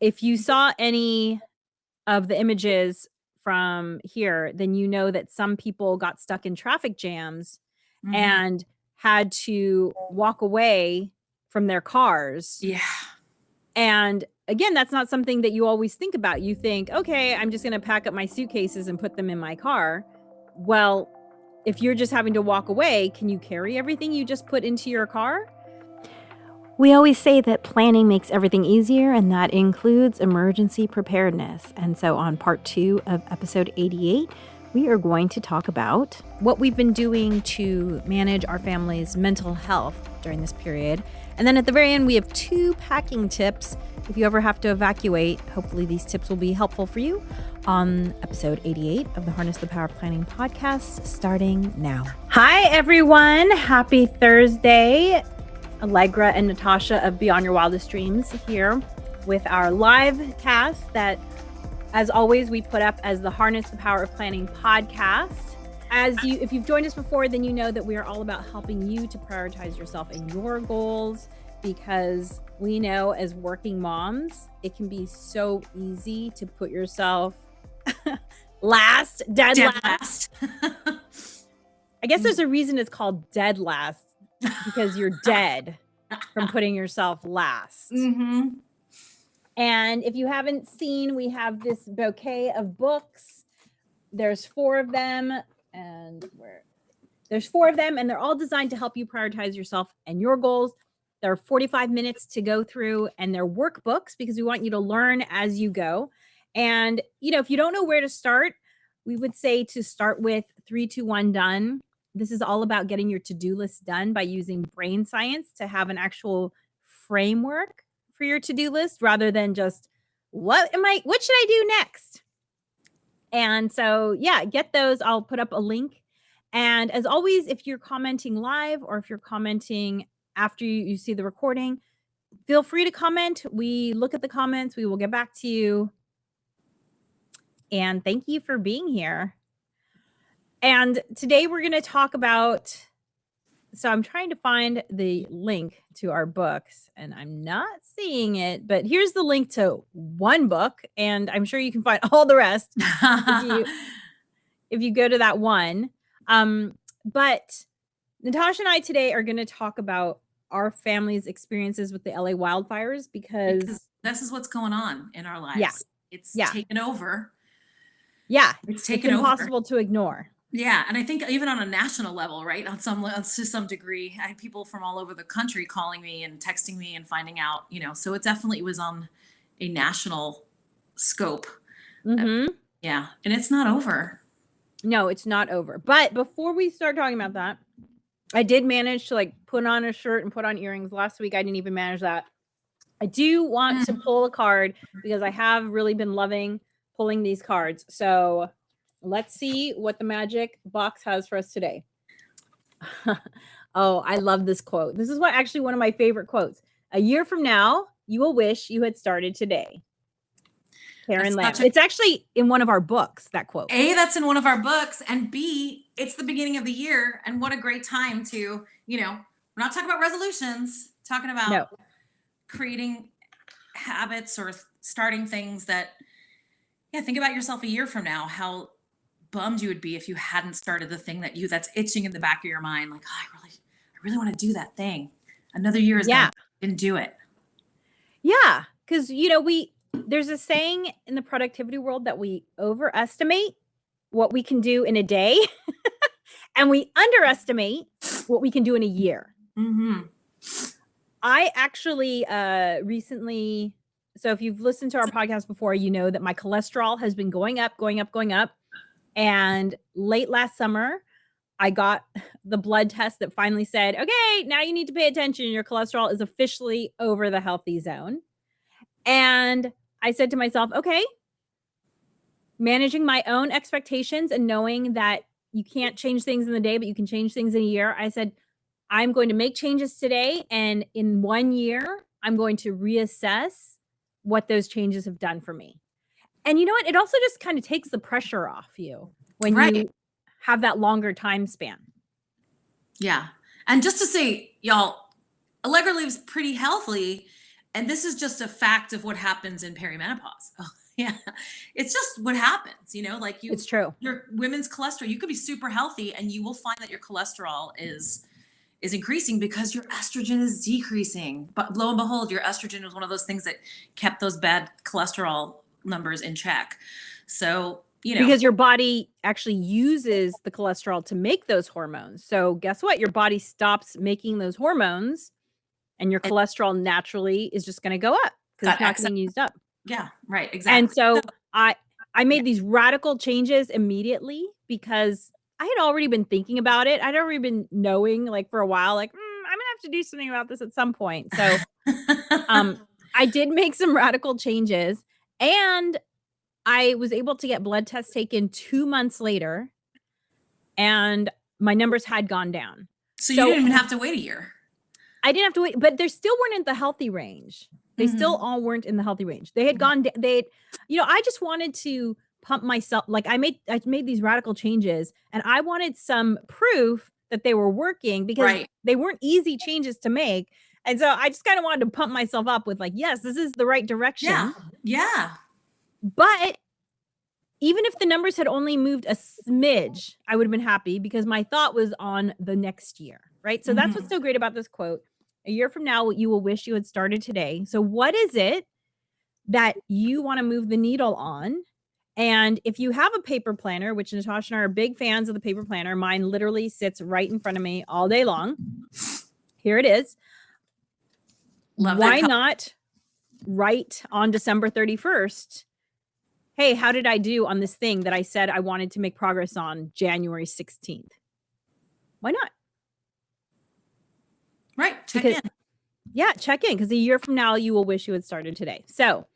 if you saw any of the images from here, then you know that some people got stuck in traffic jams and had to walk away from their cars. Yeah. And again, that's not something that you always think about. You think, okay, I'm just going to pack up my suitcases and put them in my car. Well, if you're just having to walk away, can you carry everything you just put into your car? We always say that planning makes everything easier, and that includes emergency preparedness. And so on part 2 of episode 88, we are going to talk about what we've been doing to manage our family's mental health during this period. And then at the very end, we have 2 packing tips. If you ever have to evacuate, hopefully these tips will be helpful for you on episode 88 of the Harness the Power of Planning podcast, starting now. Hi, everyone. Happy Thursday. Alegre and Natascha of Beyond Your Wildest Dreams here with our live cast that, as always, we put up as the Harness the Power of Planning podcast. If you've joined us before, then you know that we are all about helping you to prioritize yourself and your goals, because we know as working moms, it can be so easy to put yourself dead last. I guess there's a reason it's called dead last. Because you're dead from putting yourself last. And if you haven't seen, we have this bouquet of books. There's 4 of them, and they're all designed to help you prioritize yourself and your goals. There are 45 minutes to go through, and they're workbooks because we want you to learn as you go. And, if you don't know where to start, we would say to start with 3, 2, 1, done. This is all about getting your to-do list done by using brain science to have an actual framework for your to-do list rather than just what should I do next? And so, get those. I'll put up a link. And as always, if you're commenting live or if you're commenting after you see the recording, feel free to comment. We look at the comments. We will get back to you. And thank you for being here. And today we're going to talk about, so I'm trying to find the link to our books and I'm not seeing it, but here's the link to one book, and I'm sure you can find all the rest if you go to that one. But Natascha and I today are going to talk about our family's experiences with the LA wildfires because this is what's going on in our lives. Yeah. It's taken over. Yeah. It's taken over. Impossible to ignore. Yeah. And I think even on a national level, right, to some degree, I had people from all over the country calling me and texting me and finding out, so it definitely was on a national scope. Yeah. And it's not over. No, it's not over. But before we start talking about that, I did manage to put on a shirt and put on earrings. Last week, I didn't even manage that. I do want to pull a card because I have really been loving pulling these cards. So let's see what the magic box has for us today. Oh, I love this quote. This is actually one of my favorite quotes. A year from now, you will wish you had started today. Karen Lamb. It's actually in one of our books, that quote. A, that's in one of our books. And B, it's the beginning of the year. And what a great time to, we're not talking about resolutions, talking about creating habits or starting things that, think about yourself a year from now, how bummed you would be if you hadn't started the thing that's itching in the back of your mind. Like, I really want to do that thing. Another year is gone. Didn't do it. Yeah. Because, there's a saying in the productivity world that we overestimate what we can do in a day and we underestimate what we can do in a year. I actually recently, so if you've listened to our podcast before, you know that my cholesterol has been going up. And late last summer, I got the blood test that finally said, okay, now you need to pay attention. Your cholesterol is officially over the healthy zone. And I said to myself, okay, managing my own expectations and knowing that you can't change things in the day, but you can change things in a year. I said, I'm going to make changes today. And in 1 year, I'm going to reassess what those changes have done for me. And you know what? It also just kind of takes the pressure off you when you have that longer time span. Yeah. And just to say, y'all, Alegre lives pretty healthily. and this is just a fact of what happens in perimenopause. Yeah, it's just what happens, like It's true. your women's cholesterol, you could be super healthy and you will find that your cholesterol is increasing because your estrogen is decreasing. But lo and behold, your estrogen was one of those things that kept those bad cholesterol numbers in check. So, because your body actually uses the cholesterol to make those hormones. So guess what? Your body stops making those hormones and your cholesterol naturally is just going to go up because it's not getting used up. Yeah, right. Exactly. And so I made these radical changes immediately because I had already been thinking about it. I'd already been knowing like for a while, like, I'm gonna have to do something about this at some point. So I did make some radical changes, and I was able to get blood tests taken 2 months later, and my numbers had gone down. So you didn't even have to wait a year. I didn't have to wait, but they still weren't in the healthy range. They still all weren't in the healthy range. They had gone, I just wanted to pump myself. Like I made these radical changes, and I wanted some proof that they were working because they weren't easy changes to make. And so I just kind of wanted to pump myself up with like, yes, this is the right direction. Yeah. Yeah. But even if the numbers had only moved a smidge, I would have been happy because my thought was on the next year, right? So that's what's so great about this quote. A year from now, you will wish you had started today. So what is it that you want to move the needle on? And if you have a paper planner, which Natascha and I are big fans of the paper planner, mine literally sits right in front of me all day long. Here it is. Why not write on December 31st? Hey, how did I do on this thing that I said I wanted to make progress on January 16th? Why not? Right. Check in. Yeah, check in because a year from now, you will wish you had started today. So,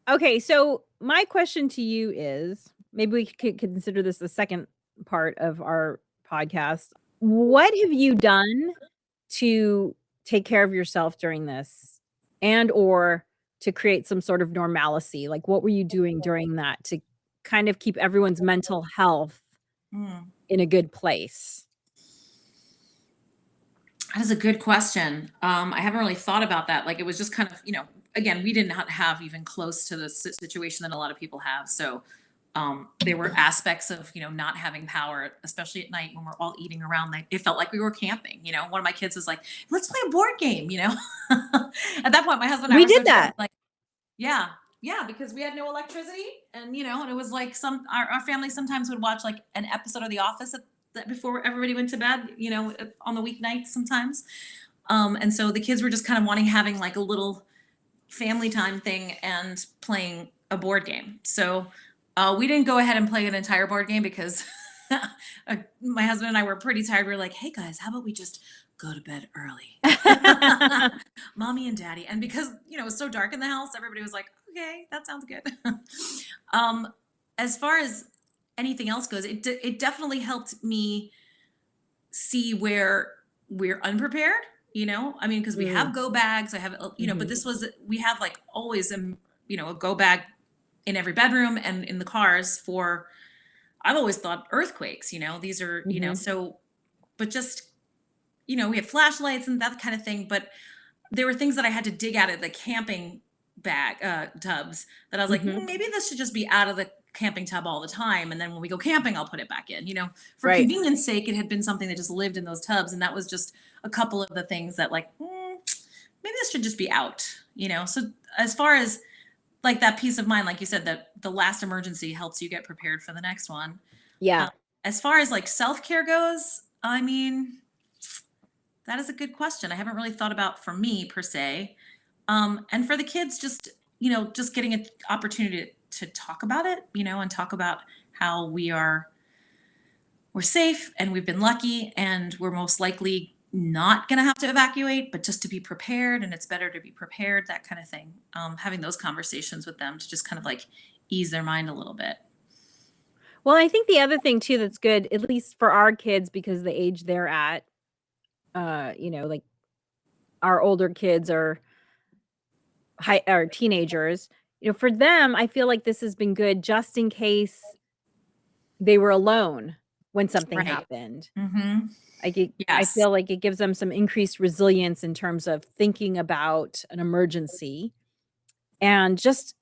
okay. So my question to you is, maybe we could consider this the second part of our podcast. What have you done to take care of yourself during this and or to create some sort of normalcy? Like what were you doing during that to kind of keep everyone's mental health in a good place? That is a good question. I haven't really thought about that. Like it was just kind of, again, we did not have even close to the situation that a lot of people have. So there were aspects of, not having power, especially at night when we're all eating around. It felt like we were camping. One of my kids was like, let's play a board game, At that point, my husband and I we were did that. Like, yeah, because we had no electricity. And, and it was like our family sometimes would watch like an episode of The Office before everybody went to bed, on the weeknights sometimes. And so the kids were just kind of having like a little family time thing and playing a board game. So we didn't go ahead and play an entire board game because my husband and I were pretty tired. We were like, hey guys, how about we just go to bed early? Mommy and daddy. And because, it was so dark in the house, everybody was like, okay, that sounds good. As far as anything else goes, it definitely helped me see where we're unprepared, I mean, because we have go bags, I have, but we have like always, a go bag in every bedroom and in the cars for, I've always thought earthquakes, these are, so, but just, we have flashlights and that kind of thing, but there were things that I had to dig out of the camping bag, tubs that I was like, maybe this should just be out of the camping tub all the time. And then when we go camping, I'll put it back in, for convenience sake, it had been something that just lived in those tubs. And that was just a couple of the things that like, maybe this should just be out, So as far as like that peace of mind, like you said, that the last emergency helps you get prepared for the next one. Yeah. As far as like self-care goes, I mean, that is a good question. I haven't really thought about for me per se. And for the kids, just getting an opportunity to talk about it, and talk about how we're safe and we've been lucky and we're most likely not going to have to evacuate, but just to be prepared, and it's better to be prepared, that kind of thing. Having those conversations with them to just kind of like ease their mind a little bit. Well, I think the other thing too that's good, at least for our kids, because the age they're at, like our older kids are teenagers, for them, I feel like this has been good just in case they were alone when something Right. happened. Mm-hmm. I Yes. feel like it gives them some increased resilience in terms of thinking about an emergency and just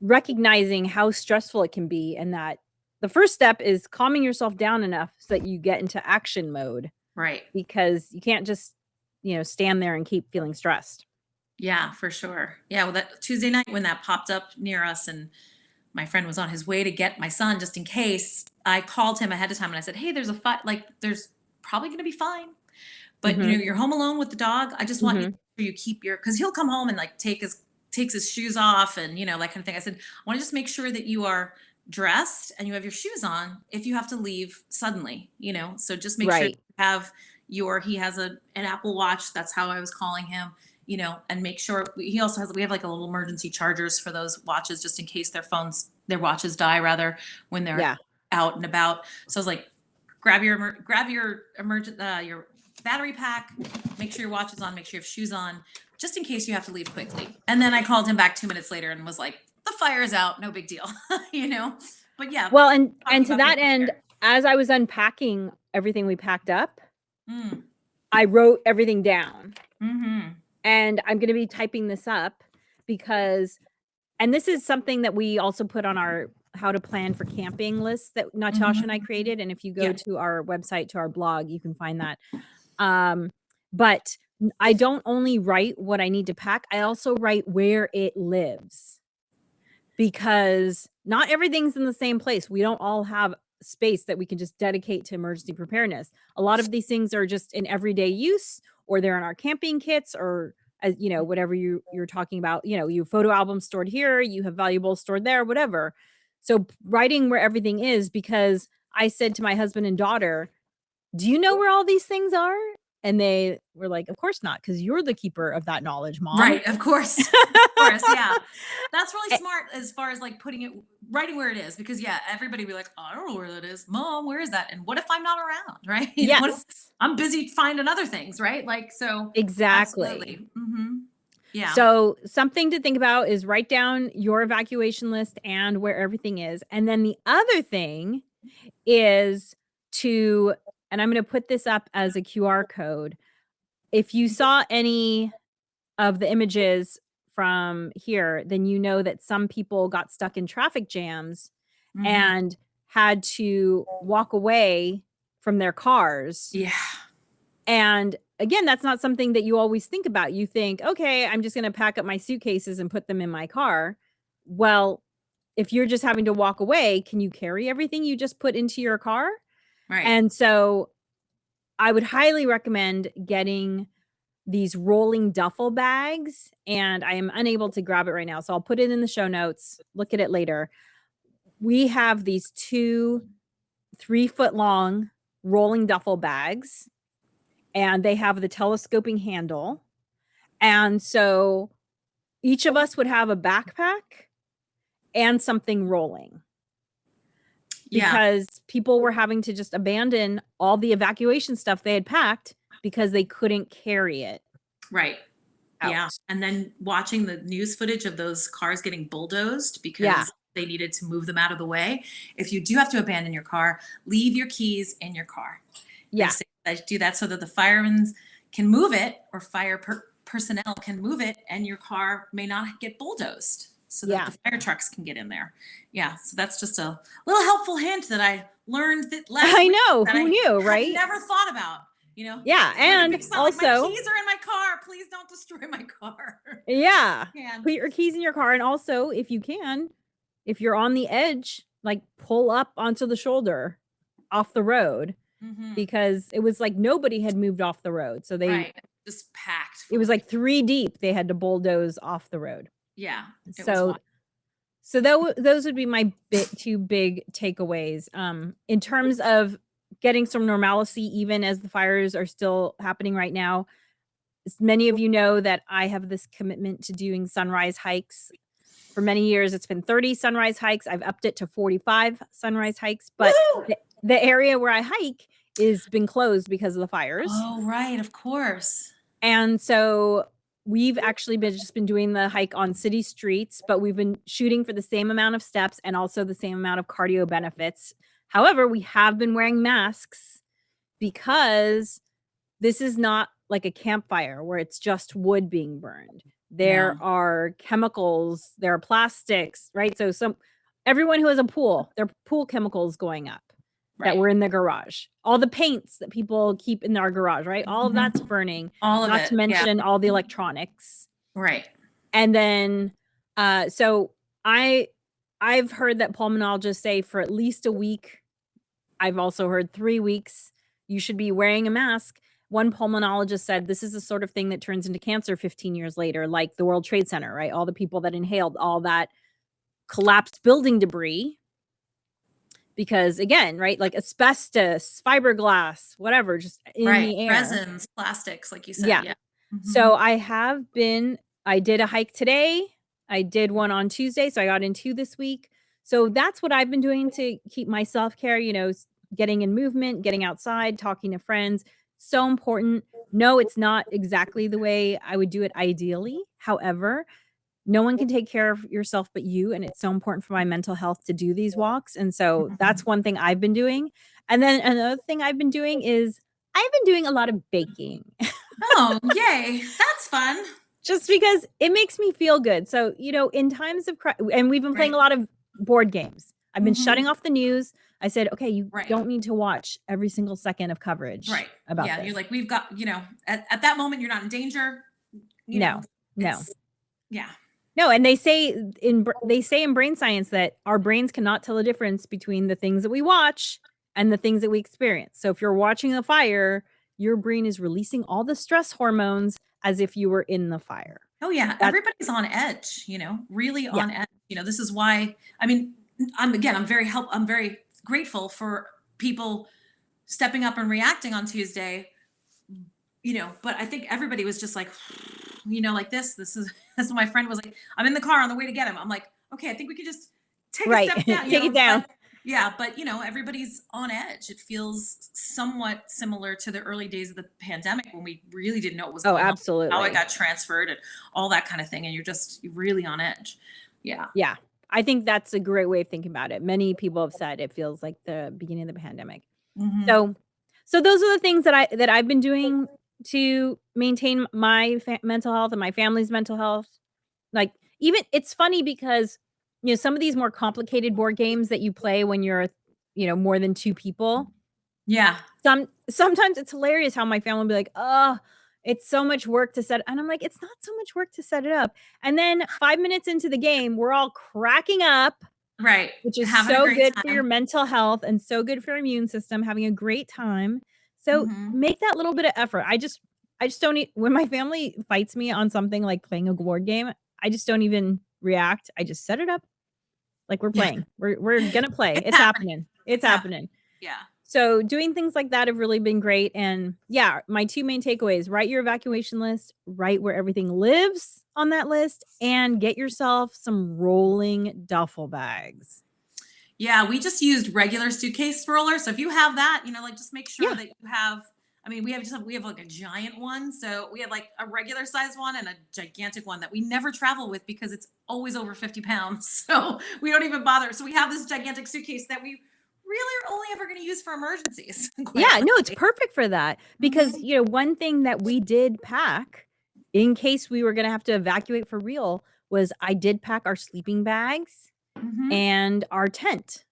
recognizing how stressful it can be, and that the first step is calming yourself down enough so that you get into action mode, Right. because you can't just, stand there and keep feeling stressed. Yeah, for sure. Yeah. Well, that Tuesday night when that popped up near us and my friend was on his way to get my son just in case, I called him ahead of time and I said, "Hey, there's a fight. Like, there's probably going to be fine. But Mhm. you're home alone with the dog. I just want Mhm. you keep your because he'll come home and like takes his shoes off and that kind of thing. I said, I want to just make sure that you are dressed and you have your shoes on if you have to leave suddenly. So just make sure you Right. have he has an Apple Watch. That's how I was calling him. And make sure he also we have like a little emergency chargers for those watches just in case their watches die rather when they're Yeah. out and about. So I was like, grab your emergent your battery pack, make sure your watch is on, make sure you have shoes on, just in case you have to leave quickly. And then I called him back 2 minutes later and was like, the fire is out, no big deal. you know but yeah, Well, and talking to about being that end, prepared. as I was unpacking everything we packed up, Mm. I wrote everything down. Mm-hmm. And I'm gonna be typing this up because, and this is something that we also put on our how to plan for camping list that Natascha and I Mm-hmm. created, and if you go Yeah. to our website, to our blog, you can find that. But I don't only write what I need to pack, I also write where it lives, because not everything's in the same place. We don't all have space that we can just dedicate to emergency preparedness. A lot of these things are just in everyday use, or they're in our camping kits, or whatever you're talking about. You have photo albums stored here, you have valuables stored there, whatever. So writing where everything is, because I said to my husband and daughter, "Do you know where all these things are?" And they were like, "Of course not, because you're the keeper of that knowledge, mom." Right, of course. Of course, yeah. That's really Eh, smart as far as like writing where it is, because yeah, everybody be like, I don't know where that is. Mom, where is that? And what if I'm not around? Right? What if yes, I'm busy finding other things, right? Like so exactly. absolutely. Yeah. So, something to think about is write down your evacuation list and where everything is. And then the other thing is to, and I'm going to put this up as a QR code. If you saw any of the images from here, then you know that some people got stuck in traffic jams Mhm. and had to walk away from their cars. Yeah. And again, that's not something that you always think about. You think, "Okay, I'm just gonna pack up my suitcases and put them in my car." Well, if you're just having to walk away, can you carry everything you just put into your car? Right. And so, I would highly recommend getting these rolling duffel bags, and I am unable to grab it right now, so I'll put it in the show notes, look at it later. We have these 2 3-foot long rolling duffel bags, and they have the telescoping handle. And so each of us would have a backpack and something rolling, Yeah. because people were having to just abandon all the evacuation stuff they had packed because they couldn't carry it Right. Yeah. out. And then watching the news footage of those cars getting bulldozed Yeah. because they needed to move them out of the way. If you do have to abandon your car, leave your keys in your car. They Yeah. say that do that so that the firemen can move it, or personnel can move it, and your car may not get bulldozed so that Yeah. the fire trucks can get in there. Yeah. So that's just a little helpful hint that I learned that last I week know, that who I knew, had right? never thought about. Yeah, When it and makes sound like my also, keys are in my car, please don't destroy my car. yeah, And put your keys in your car, and also, if you can, if you're on the edge, like, pull up onto the shoulder off the road, hmm because it was like nobody had moved off the road. So right, just packed it full was of like people. 3 deep they had to bulldoze off the road. Yeah, it was So wild. those would be my 2 big takeaways, in terms of getting some normalcy even as the fires are still happening right now. As many of you know that I have this commitment to doing sunrise hikes. For many years, it's been 30 sunrise hikes. I've upped it to 45 sunrise hikes, but Woo! the area where I hike is been closed because of the fires. Oh, right, of course. And so we've actually been doing the hike on city streets, but we've been shooting for the same amount of steps and also the same amount of cardio benefits. However, we have been wearing masks because this is not like a campfire where it's just wood being burned. There are chemicals, there are plastics, right? So everyone who has a pool, their pool chemicals going up that were in the garage. All the paints that people keep in our garage, right? All of that's burning. All of not it. to mention all the electronics. Right. And then so I've heard that pulmonologists say for at least a week. I've also heard 3 weeks you should be wearing a mask. One pulmonologist said this is the sort of thing that turns into cancer 15 years later, like the World Trade Center, right? All the people that inhaled all that collapsed building debris. Because again, right, like asbestos, fiberglass, whatever, just in the air. Resins, plastics, like you said. Yeah. So I did a hike today. I did one on Tuesday. So I got in 2 this week. So that's what I've been doing to keep my self-care, getting in movement, getting outside, talking to friends. So important. No, it's not exactly the way I would do it ideally. However, no one can take care of yourself but you. And it's so important for my mental health to do these walks. And so that's one thing I've been doing. And then another thing I've been doing is I've been doing a lot of baking. Oh, yay. That's fun. Just because it makes me feel good. So, in times of and we've been playing a lot of board games. I've been shutting off the news. I said, okay, you don't need to watch every single second of coverage about this. You're like, we've got, at that moment, you're not in danger. No. Yeah. No, and they say in brain science that our brains cannot tell the difference between the things that we watch and the things that we experience. So if you're watching a fire, your brain is releasing all the stress hormones as if you were in the fire. Oh yeah, everybody's on edge, really on edge. This is why, I'm very grateful for people stepping up and reacting on Tuesday, but I think everybody was just like, like this is what my friend was like, I'm in the car on the way to get him. I'm like, okay, I think we could just take a step down. Take it down. But everybody's on edge. It feels somewhat similar to the early days of the pandemic when we really didn't know what was going on, absolutely. how it got transferred and all that kind of thing. And you're really on edge. Yeah. Yeah. I think that's a great way of thinking about it. Many people have said it feels like the beginning of the pandemic. So those are the things that I've been doing to maintain my mental health and my family's mental health. Like, even it's funny because some of these more complicated board games that you play when you're more than 2 people. Yeah. Sometimes it's hilarious how my family will be like, oh, it's so much work to set. And I'm like, it's not so much work to set it up. And then 5 minutes into the game, we're all cracking up. Right. Which is so good for your mental health and so good for your immune system, having a great time. So make that little bit of effort. I just don't when my family fights me on something like playing a board game, I just don't even react. I just set it up like we're playing. We're gonna play. It's happening. It's happening. Yeah. So doing things like that have really been great. And yeah, my 2 main takeaways: write your evacuation list, write where everything lives on that list, and get yourself some rolling duffel bags. Yeah, we just used regular suitcase rollers. So if you have that, just make sure that you have. We have like a giant one. So we have like a regular size one and a gigantic one that we never travel with because it's always over 50 pounds. So we don't even bother. So we have this gigantic suitcase that we really are only ever going to use for emergencies. Yeah, no, it's perfect for that because, one thing that we did pack in case we were going to have to evacuate for real was I did pack our sleeping bags and our tent.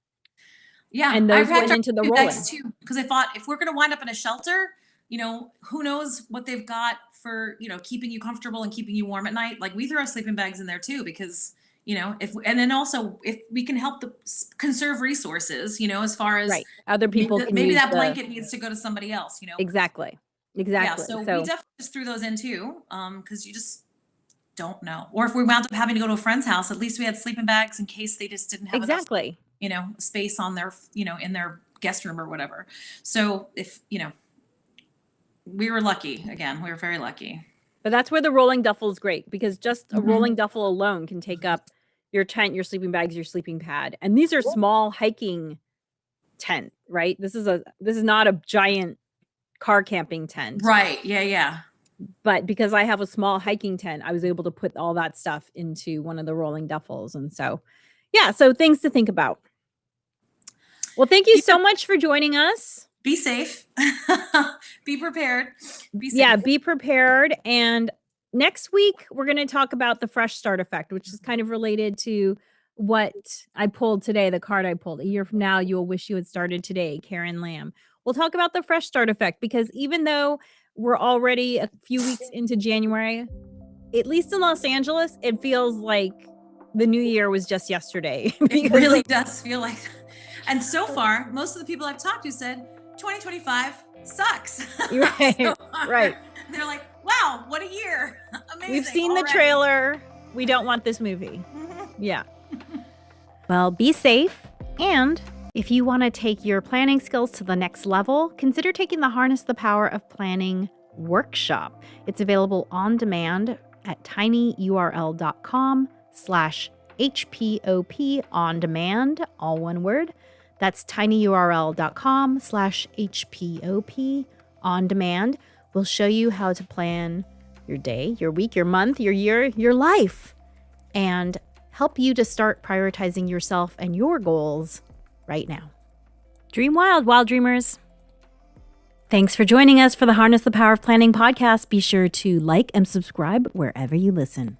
Yeah. And those went into the rolling too, because I thought if we're going to wind up in a shelter, who knows what they've got for, keeping you comfortable and keeping you warm at night. Like we threw our sleeping bags in there too, because if we can help conserve resources, as far as other people, maybe that blanket needs to go to somebody else, Exactly. Yeah, so we definitely just threw those in too, because you just don't know. Or if we wound up having to go to a friend's house, at least we had sleeping bags in case they just didn't have enough, space on their, in their guest room or whatever. So if, we were lucky. Again, we were very lucky. But that's where the rolling duffel is great because just a rolling duffel alone can take up your tent, your sleeping bags, your sleeping pad. And these are small hiking tent, right? This is not a giant car camping tent. Right. Yeah. But because I have a small hiking tent, I was able to put all that stuff into one of the rolling duffels. And so, yeah, so things to think about. Well, thank you so much for joining us. Be safe. Be prepared. Be safe. Yeah, be prepared. And next week, we're going to talk about the fresh start effect, which is kind of related to what I pulled today, the card I pulled. A year from now, you'll wish you had started today, Karen Lamb. We'll talk about the fresh start effect because even though we're already a few weeks into January, at least in Los Angeles, it feels like the new year was just yesterday. It really does feel like that. And so far, most of the people I've talked to said 2025 sucks. Right, right. They're like, wow, what a year. Amazing. We've seen the trailer. We don't want this movie. Yeah. Well, be safe. And if you want to take your planning skills to the next level, consider taking the Harness the Power of Planning workshop. It's available on demand at tinyurl.com/HPOP on demand, all one word. That's tinyurl.com/HPOP on demand. We'll show you how to plan your day, your week, your month, your year, your life, and help you to start prioritizing yourself and your goals right now. Dream wild, wild dreamers. Thanks for joining us for the Harness the Power of Planning podcast. Be sure to like and subscribe wherever you listen.